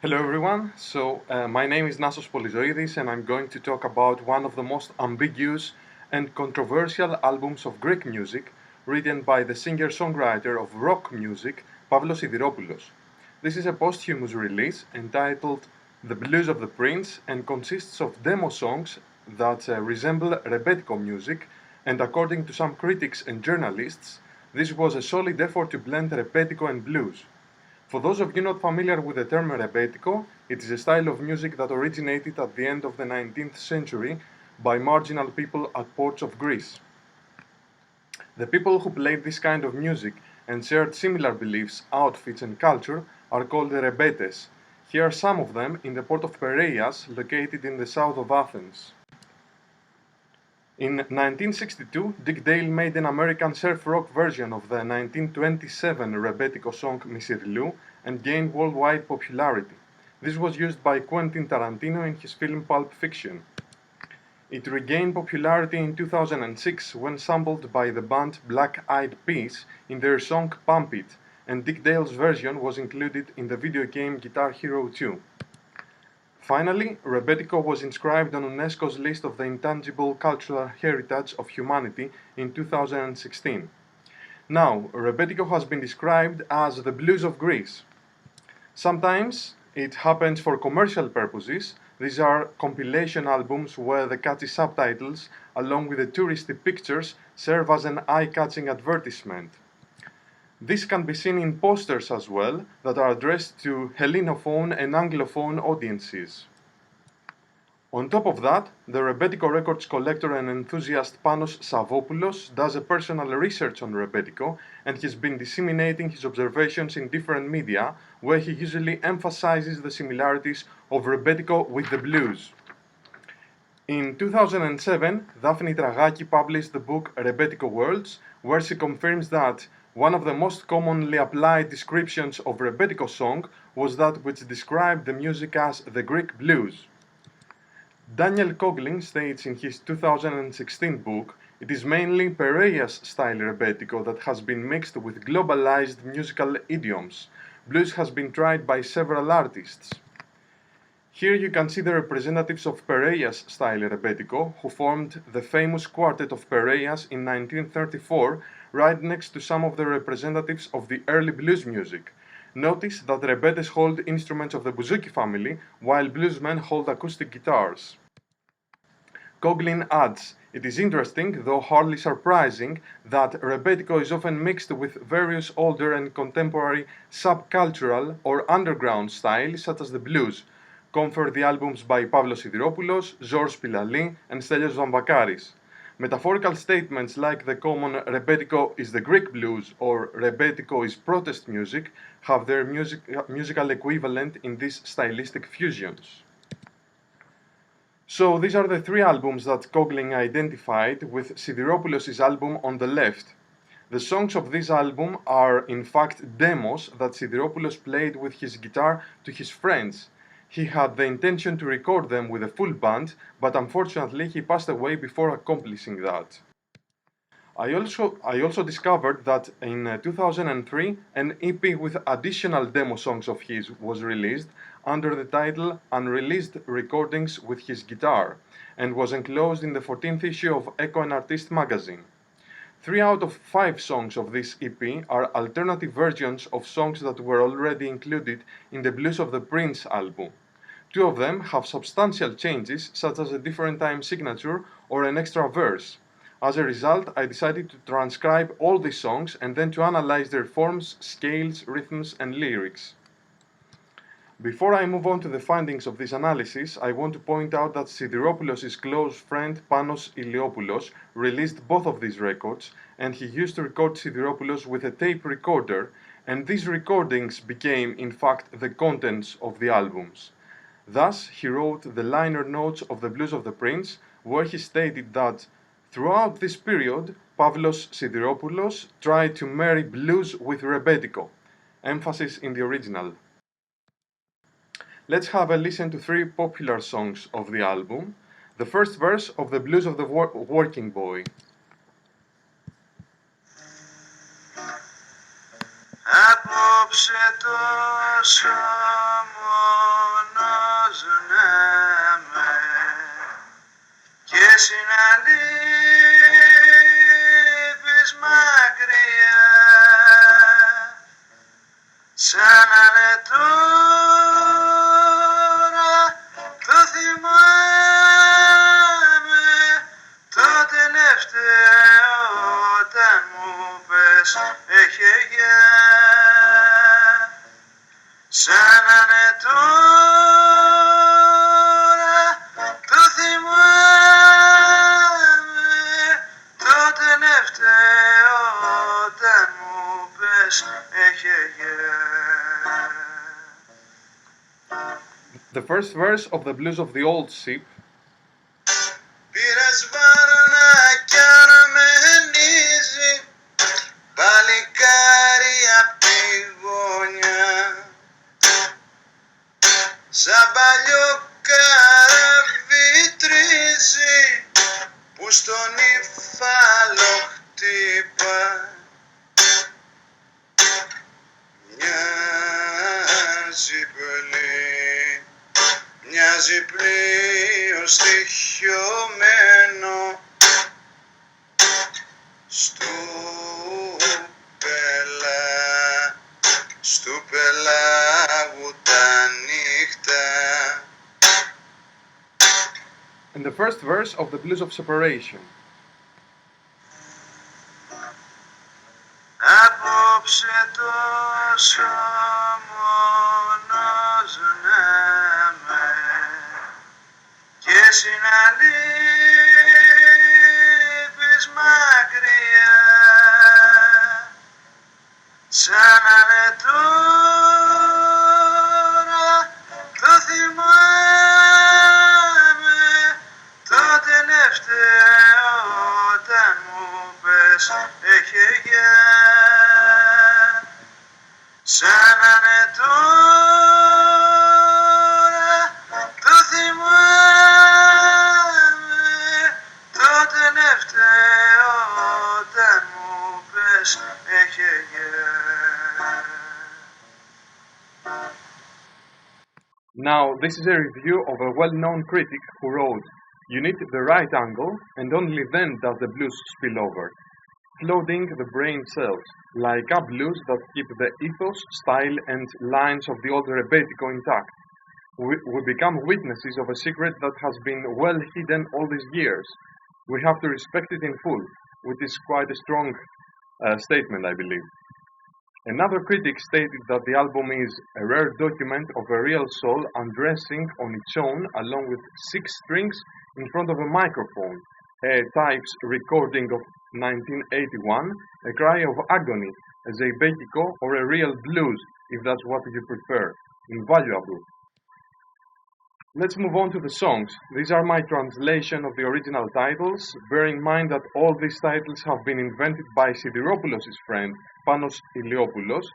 Hello everyone, my name is Nassos Polyzoidis and I'm going to talk about one of the most ambiguous and controversial albums of Greek music written by the singer-songwriter of rock music Pavlos Sidiropoulos. This is a posthumous release entitled The Blues of the Prince and consists of demo songs that resemble Rebetiko music, and according to some critics and journalists, this was a solid effort to blend Rebetiko and blues. For those of you not familiar with the term Rebetiko, it is a style of music that originated at the end of the 19th century by marginal people at ports of Greece. The people who played this kind of music and shared similar beliefs, outfits and culture are called Rebetes. Here are some of them in the port of Piraeus, located in the south of Athens. In 1962, Dick Dale made an American surf-rock version of the 1927 Rebetiko song Misirlou and gained worldwide popularity. This was used by Quentin Tarantino in his film Pulp Fiction. It regained popularity in 2006 when sampled by the band Black Eyed Peas in their song Pump It, and Dick Dale's version was included in the video game Guitar Hero 2. Finally, Rebetiko was inscribed on UNESCO's list of the Intangible Cultural Heritage of Humanity in 2016. Now, Rebetiko has been described as the blues of Greece. Sometimes it happens for commercial purposes. These are compilation albums where the catchy subtitles, along with the touristy pictures, serve as an eye-catching advertisement. This can be seen in posters as well that are addressed to Hellenophone and Anglophone audiences. On top of that, the Rebetiko records collector and enthusiast Panos Savopoulos does a personal research on Rebetiko and has been disseminating his observations in different media, where he usually emphasizes the similarities of Rebetiko with the blues. In 2007, Daphne Tragaki published the book Rebetiko Worlds, where she confirms that one of the most commonly applied descriptions of Rebetiko song was that which described the music as the Greek blues. Daniel Coughlin states in his 2016 book, it is mainly Piraeus style Rebetiko that has been mixed with globalized musical idioms. Blues has been tried by several artists. Here you can see the representatives of Piraeus style Rebetiko, who formed the famous Quartet of Piraeus in 1934, right next to some of the representatives of the early blues music. Notice that Rebetes hold instruments of the bouzouki family, while bluesmen hold acoustic guitars. Coughlin adds, it is interesting, though hardly surprising, that Rebetiko is often mixed with various older and contemporary subcultural or underground styles such as the blues. Confer the albums by Pavlos Sidiropoulos, Georges Pilali, and Stelios Vambakaris. Metaphorical statements like the common Rebetiko is the Greek blues or Rebetiko is protest music have their musical equivalent in these stylistic fusions. So these are the three albums that Coughlin identified, with Sidiropoulos' album on the left. The songs of this album are in fact demos that Sidiropoulos played with his guitar to his friends. He had the intention to record them with a full band, but unfortunately he passed away before accomplishing that. I also discovered that in 2003 an EP with additional demo songs of his was released under the title Unreleased Recordings with his guitar, and was enclosed in the 14th issue of Echo and Artist magazine. 3 out of 5 songs of this EP are alternative versions of songs that were already included in the Blues of the Prince album. 2 of them have substantial changes, such as a different time signature or an extra verse. As a result, I decided to transcribe all these songs and then to analyze their forms, scales, rhythms, and lyrics. Before I move on to the findings of this analysis, I want to point out that Sidiropoulos' close friend Panos Iliopoulos released both of these records, and he used to record Sidiropoulos with a tape recorder, and these recordings became, in fact, the contents of the albums. Thus, he wrote the liner notes of the Blues of the Prince, where he stated that throughout this period, Pavlos Sidiropoulos tried to marry blues with Rebetiko, emphasis in the original. Let's have a listen to 3 popular songs of the album. The first verse of the Blues of the Working Boy. Απόψε τόσο The first verse of the Blues of the Old Ship. Πήρες βάρονα κι αναμενίζει παλικάρι απ' τη γωνιά σαν παλιό καράβι τρίζει που στον υφάλο χτύπα μοιάζει πλοίο στοιχειωμένο στου πελάγου τα νύχτα. And the first verse of the Blues of Separation. Απόψε τόσο μόνος να με και συναλείπεις μακριά σαν να είναι τώρα το θυμάμαι το τελευταίο όταν μου πες έχε γεια σαν να είναι τώρα το θυμάμαι το τελευταίο όταν μου πες έχε γεια. Now, this is a review of a well-known critic who wrote, "You need the right angle, and only then does the blues spill over, flooding the brain cells, like a blues that keep the ethos, style, and lines of the old Rebetiko intact. We become witnesses of a secret that has been well hidden all these years. We have to respect it in full," which is quite a strong statement, I believe. Another critic stated that the album is a rare document of a real soul undressing on its own along with 6 strings in front of a microphone, a Types recording of 1981, a cry of agony, a Rebetiko, or a real blues, if that's what you prefer. Invaluable. Let's move on to the songs. These are my translation of the original titles. Bear in mind that all these titles have been invented by Sidiropoulos' friend, Pavlos Sidiropoulos,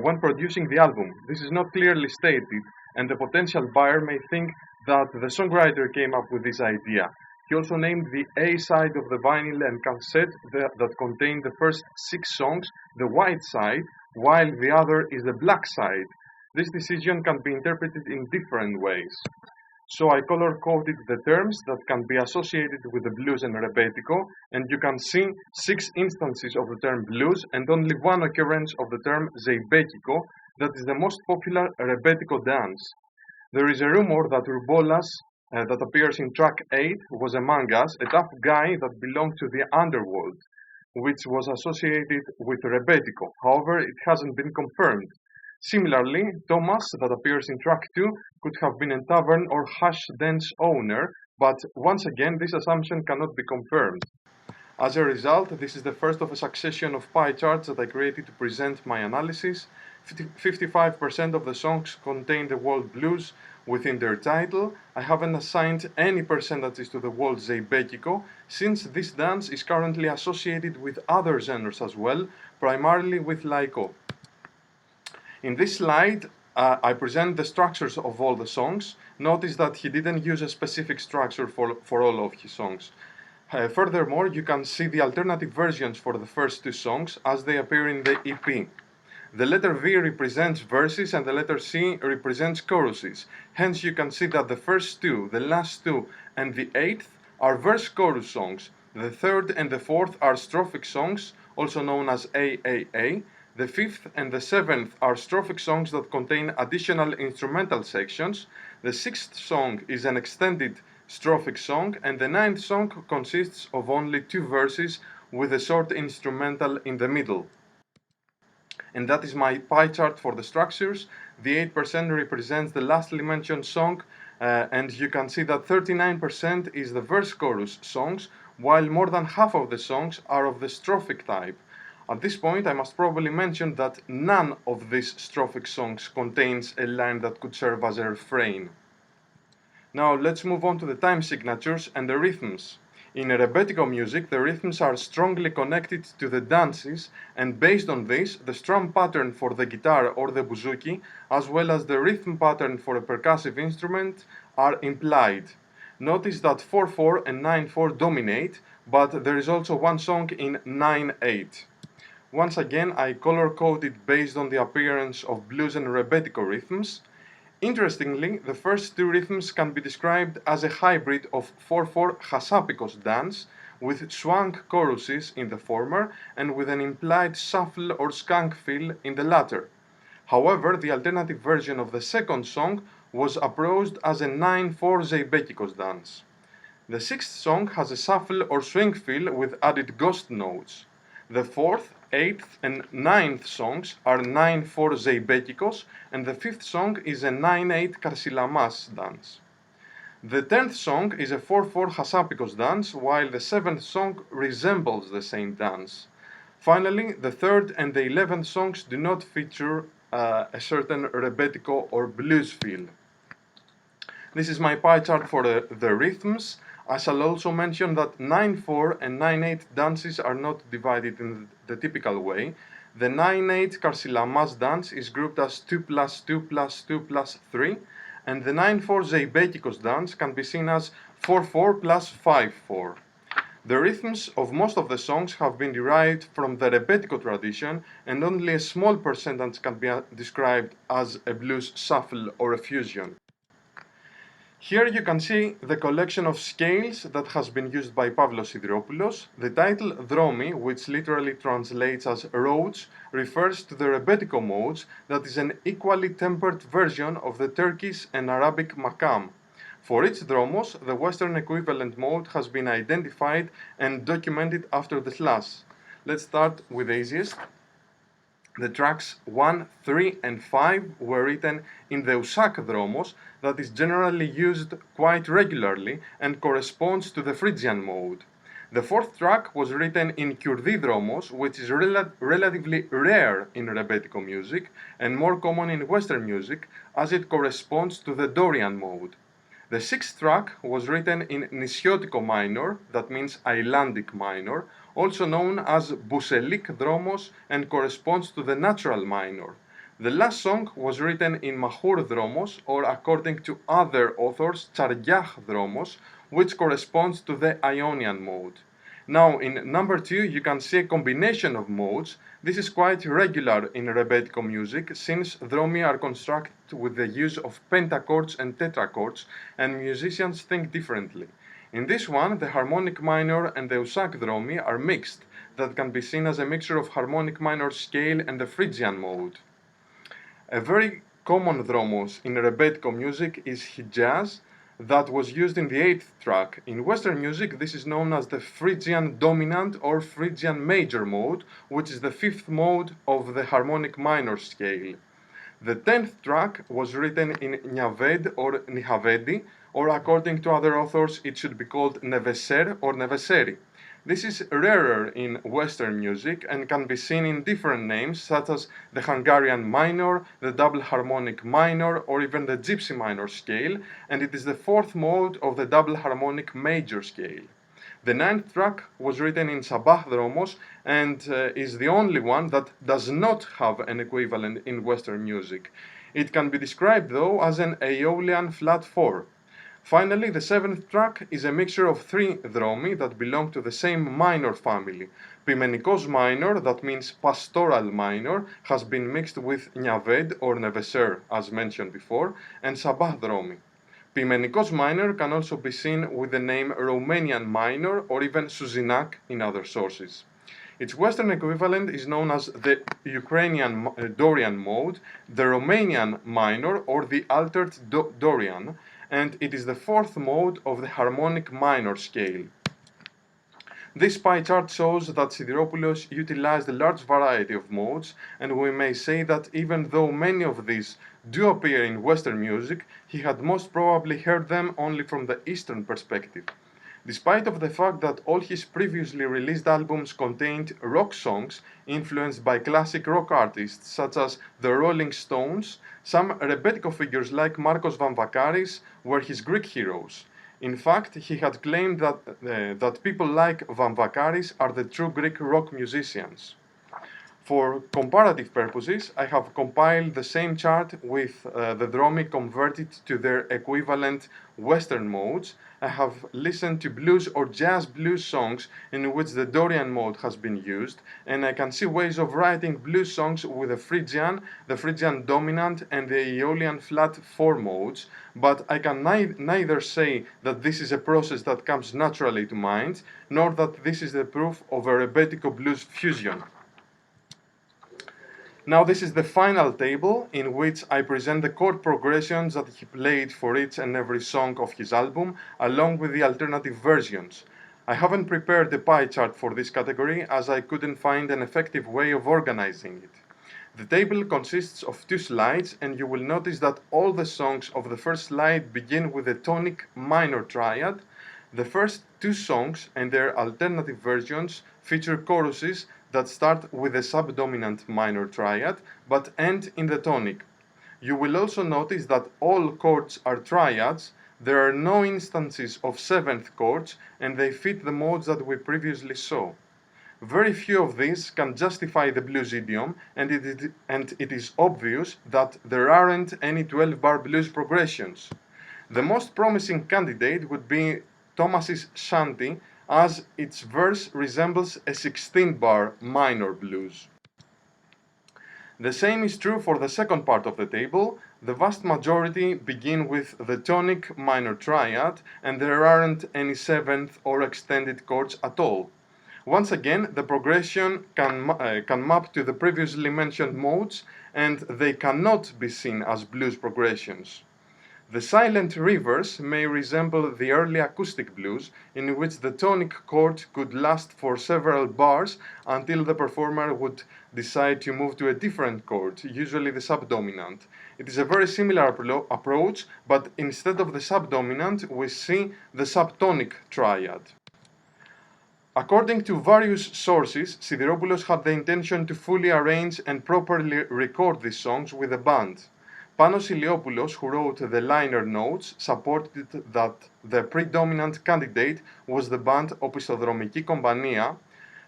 when producing the album. This is not clearly stated, and the potential buyer may think that the songwriter came up with this idea. He also named the A side of the vinyl and cassette that contained the first 6 songs the white side, while the other is the black side. This decision can be interpreted in different ways. So I color-coded the terms that can be associated with the blues and Rebetiko, and you can see 6 instances of the term blues and only 1 occurrence of the term Rebetiko, that is the most popular Rebetiko dance. There is a rumor that Urbolas, that appears in track 8, was among us, a tough guy that belonged to the underworld, which was associated with Rebetiko. However, it hasn't been confirmed. Similarly, Thomas, that appears in track 2, could have been a tavern or hash dance owner, but once again, this assumption cannot be confirmed. As a result, this is the first of a succession of pie charts that I created to present my analysis. 55% of the songs contain the word blues within their title. I haven't assigned any percentages to the word Rebetiko, since this dance is currently associated with other genres as well, primarily with Laiko. In this slide, I present the structures of all the songs. Notice that he didn't use a specific structure for all of his songs. Furthermore, you can see the alternative versions for the first 2 songs as they appear in the EP. The letter V represents verses and the letter C represents choruses. Hence, you can see that the first 2, the last 2, and the 8th are verse-chorus songs. The 3rd and the 4th are strophic songs, also known as AAA. The 5th and the 7th are strophic songs that contain additional instrumental sections. The 6th song is an extended strophic song, and the 9th song consists of only 2 verses with a short instrumental in the middle. And that is my pie chart for the structures. The 8% represents the lastly mentioned song, and you can see that 39% is the verse-chorus songs, while more than half of the songs are of the strophic type. At this point, I must probably mention that none of these strophic songs contains a line that could serve as a refrain. Now let's move on to the time signatures and the rhythms. In Rebetiko music, the rhythms are strongly connected to the dances, and based on this, the strum pattern for the guitar or the bouzouki, as well as the rhythm pattern for a percussive instrument, are implied. Notice that 4/4 and 9/4 dominate, but there is also one song in 9/8. Once again, I color-coded based on the appearance of blues and Rebetiko rhythms. Interestingly, the first two rhythms can be described as a hybrid of 4/4 hasapikos dance, with swung choruses in the former and with an implied shuffle or skunk feel in the latter. However, the alternative version of the second song was approached as a 9/4 zeibekikos dance. The sixth song has a shuffle or swing feel with added ghost notes. The fourth, eighth, and ninth songs are 9/4 zeibekikos, and the fifth song is a 9/8 karsilamas dance. The 10th song is a 4/4 hasapikos dance, while the 7th song resembles the same dance. Finally, the 3rd and the 11th songs do not feature a certain Rebetiko or blues feel. This is my pie chart for the rhythms. I shall also mention that 9/4 and 9/8 dances are not divided in the typical way. The 9/8 karsilamas dance is grouped as 2+2+2+3, and the 9/4 zeibekikos dance can be seen as 4/4 plus 5/4. The rhythms of most of the songs have been derived from the Rebetiko tradition, and only a small percentage can be described as a blues shuffle or a fusion. Here you can see the collection of scales that has been used by Pavlos Sidiropoulos. The title Dromi, which literally translates as roads, refers to the Rebetiko modes, that is an equally tempered version of the Turkish and Arabic makam. For each dromos, the Western equivalent mode has been identified and documented after the slash. Let's start with the easiest. The tracks 1, 3, and 5 were written in the Usak dromos, that is generally used quite regularly and corresponds to the Phrygian mode. The fourth track was written in Kurdi dromos, which is relatively rare in Rebetiko music and more common in Western music, as it corresponds to the Dorian mode. The sixth track was written in Nisiotiko minor, that means Icelandic minor, also known as Buselik dromos, and corresponds to the natural minor. The last song was written in Mahur dromos, or according to other authors, Chargiach dromos, which corresponds to the Ionian mode. Now, in number 2, you can see a combination of modes. This is quite regular in Rebetiko music, since dromi are constructed with the use of pentachords and tetrachords, and musicians think differently. In this one, the harmonic minor and the Usak dromi are mixed, that can be seen as a mixture of harmonic minor scale and the Phrygian mode. A very common dromos in Rebetiko music is Hijaz, that was used in the 8th track. In Western music, this is known as the Phrygian dominant or Phrygian major mode, which is the 5th mode of the harmonic minor scale. The 10th track was written in Nyaved or Nihavedi, or according to other authors, it should be called Neveser or Neveseri. This is rarer in Western music and can be seen in different names, such as the Hungarian minor, the double harmonic minor, or even the gypsy minor scale, and it is the 4th mode of the double harmonic major scale. The 9th track was written in Sabah dromos and is the only one that does not have an equivalent in Western music. It can be described though as an Aeolian flat 4. Finally, the 7th track is a mixture of 3 dromi that belong to the same minor family. Pimenikos minor, that means pastoral minor, has been mixed with Nyaved or Neveser, as mentioned before, and Sabah dromi. Pimenikos minor can also be seen with the name Romanian minor or even Suzinak in other sources. Its Western equivalent is known as the Ukrainian Dorian mode, the Romanian minor or the altered Dorian, and it is the 4th mode of the harmonic minor scale. This pie chart shows that Sidiropoulos utilized a large variety of modes, and we may say that even though many of these do appear in Western music, he had most probably heard them only from the Eastern perspective. Despite of the fact that all his previously released albums contained rock songs influenced by classic rock artists such as the Rolling Stones, some Rebetiko figures like Markos Vamvakaris were his Greek heroes. In fact, he had claimed that people like Vamvakaris are the true Greek rock musicians. For comparative purposes, I have compiled the same chart with the Dromi converted to their equivalent Western modes. I have listened to blues or jazz blues songs in which the Dorian mode has been used, and I can see ways of writing blues songs with the Phrygian dominant, and the Aeolian flat 4 modes, but I can neither say that this is a process that comes naturally to mind, nor that this is the proof of a Rebetiko blues fusion. Now this is the final table in which I present the chord progressions that he played for each and every song of his album, along with the alternative versions. I haven't prepared a pie chart for this category as I couldn't find an effective way of organizing it. The table consists of 2 slides, and you will notice that all the songs of the first slide begin with a tonic minor triad. The first 2 songs and their alternative versions feature choruses that start with a subdominant minor triad but end in the tonic. You will also notice that all chords are triads. There are no instances of 7th chords, and they fit the modes that we previously saw. Very few of these can justify the blues idiom, and it is obvious that there aren't any 12-bar blues progressions. The most promising candidate would be Thomas's Shanty, as its verse resembles a 16-bar minor blues. The same is true for the second part of the table. The vast majority begin with the tonic minor triad, and there aren't any 7th or extended chords at all. Once again, the progression can map to the previously mentioned modes, and they cannot be seen as blues progressions. The silent rivers may resemble the early acoustic blues, in which the tonic chord could last for several bars until the performer would decide to move to a different chord, usually the subdominant. It is a very similar approach, but instead of the subdominant, we see the subtonic triad. According to various sources, Sidiropoulos had the intention to fully arrange and properly record these songs with a band. Panos Iliopoulos, who wrote the liner notes, supported that the predominant candidate was the band Opisthodromiki Kompania.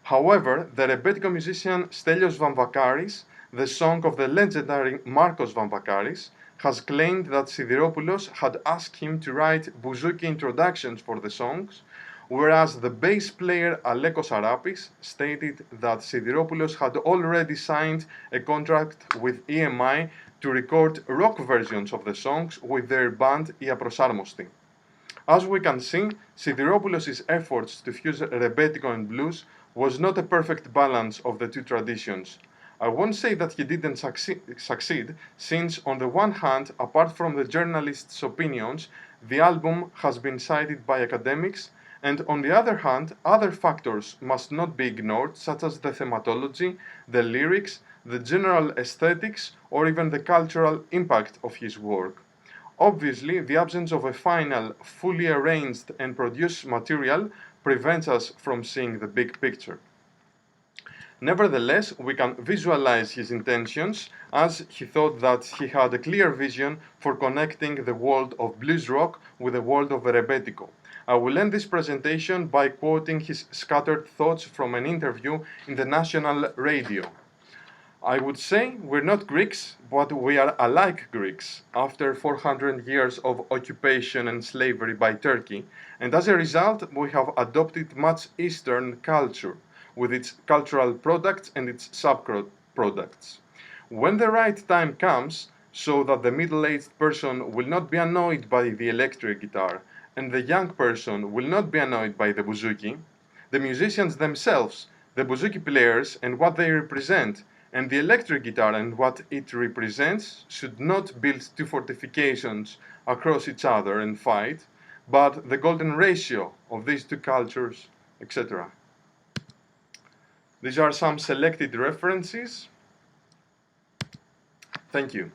However, the Rebetiko musician Stelios Vamvakaris, the song of the legendary Markos Vamvakaris, has claimed that Sidiropoulos had asked him to write bouzouki introductions for the songs, whereas the bass player Alekos Arapis stated that Sidiropoulos had already signed a contract with EMI to record rock versions of the songs with their band I Aprosarmosti. As we can see, Sidiropoulos' efforts to fuse Rebetiko and blues was not a perfect balance of the 2 traditions. I won't say that he didn't succeed, since on the one hand, apart from the journalists' opinions, the album has been cited by academics, and on the other hand, other factors must not be ignored, such as the thematology, the lyrics, the general aesthetics, or even the cultural impact of his work. Obviously, the absence of a final, fully arranged and produced material prevents us from seeing the big picture. Nevertheless, we can visualize his intentions, as he thought that he had a clear vision for connecting the world of blues rock with the world of Rebetiko. I will end this presentation by quoting his scattered thoughts from an interview in the national radio. I would say we're not Greeks, but we are alike Greeks after 400 years of occupation and slavery by Turkey, and as a result we have adopted much Eastern culture, with its cultural products and its sub-products. When the right time comes, so that the middle-aged person will not be annoyed by the electric guitar, and the young person will not be annoyed by the bouzouki, the musicians themselves, the bouzouki players and what they represent, and the electric guitar and what it represents should not build 2 fortifications across each other and fight, but the golden ratio of these 2 cultures, etc. These are some selected references. Thank you.